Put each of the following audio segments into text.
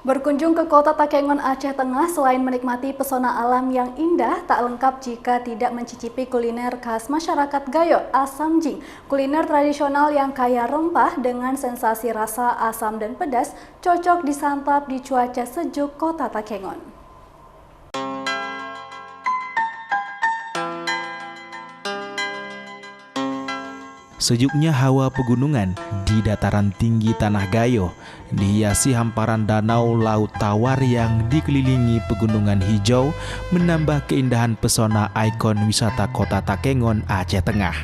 Berkunjung ke kota Takengon, Aceh Tengah, selain menikmati pesona alam yang indah, tak lengkap jika tidak mencicipi kuliner khas masyarakat Gayo, asam jing. Kuliner tradisional yang kaya rempah dengan sensasi rasa asam dan pedas, cocok disantap di cuaca sejuk kota Takengon. Sejuknya hawa pegunungan di dataran tinggi Tanah Gayo dihiasi hamparan danau Laut Tawar yang dikelilingi pegunungan hijau menambah keindahan pesona ikon wisata kota Takengon, Aceh Tengah.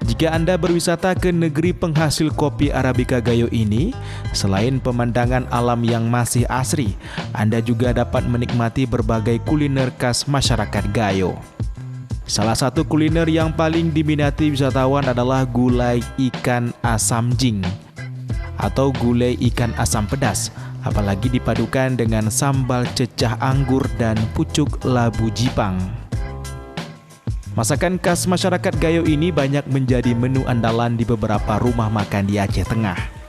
Jika Anda berwisata ke negeri penghasil kopi Arabica Gayo ini, selain pemandangan alam yang masih asri, Anda juga dapat menikmati berbagai kuliner khas masyarakat Gayo. Salah satu kuliner yang paling diminati wisatawan adalah gulai ikan asam jing atau gulai ikan asam pedas, apalagi dipadukan dengan sambal cecah anggur dan pucuk labu jipang. Masakan khas masyarakat Gayo ini banyak menjadi menu andalan di beberapa rumah makan di Aceh Tengah.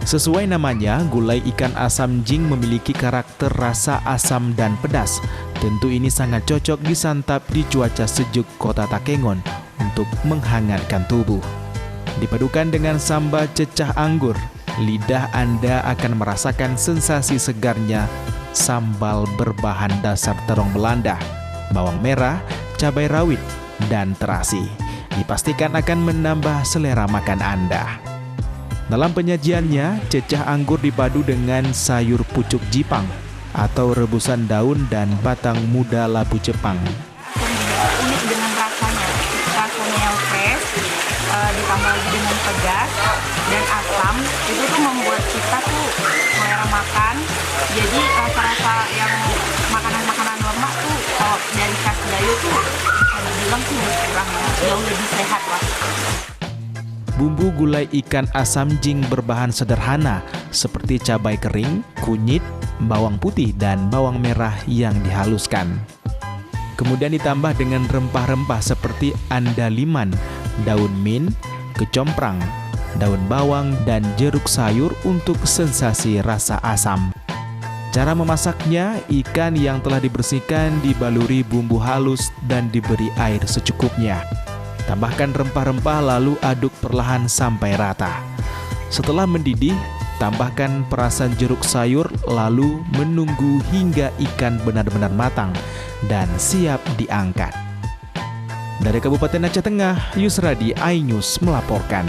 Sesuai namanya, gulai ikan asam jing memiliki karakter rasa asam dan pedas. Tentu ini sangat cocok disantap di cuaca sejuk kota Takengon untuk menghangatkan tubuh. Dipadukan dengan sambal cecah anggur, lidah Anda akan merasakan sensasi segarnya sambal berbahan dasar terong Belanda, bawang merah, cabai rawit, dan terasi. Dipastikan akan menambah selera makan Anda. Dalam penyajiannya, cecah anggur dipadu dengan sayur pucuk jipang atau rebusan daun dan batang muda labu Jepang. Unik dengan rasanya yang fresh, ditambah lagi dengan pedas dan asam, itu tuh membuat kita tuh selera makan. Jadi rasa-rasa yang makanan-makanan lemak tuh kalau dari khas Gayo tuh bisa dibilang tuh berkurang, jauh lebih sehat lah. Bumbu gulai ikan asam jing berbahan sederhana seperti cabai kering, kunyit, bawang putih, dan bawang merah yang dihaluskan. Kemudian ditambah dengan rempah-rempah seperti andaliman, daun mint, kecomprang, daun bawang, dan jeruk sayur untuk sensasi rasa asam. Cara memasaknya, ikan yang telah dibersihkan dibaluri bumbu halus dan diberi air secukupnya. Tambahkan rempah-rempah lalu aduk perlahan sampai rata. Setelah mendidih, tambahkan perasan jeruk sayur lalu menunggu hingga ikan benar-benar matang dan siap diangkat. Dari Kabupaten Aceh Tengah, Yusradi, iNews melaporkan.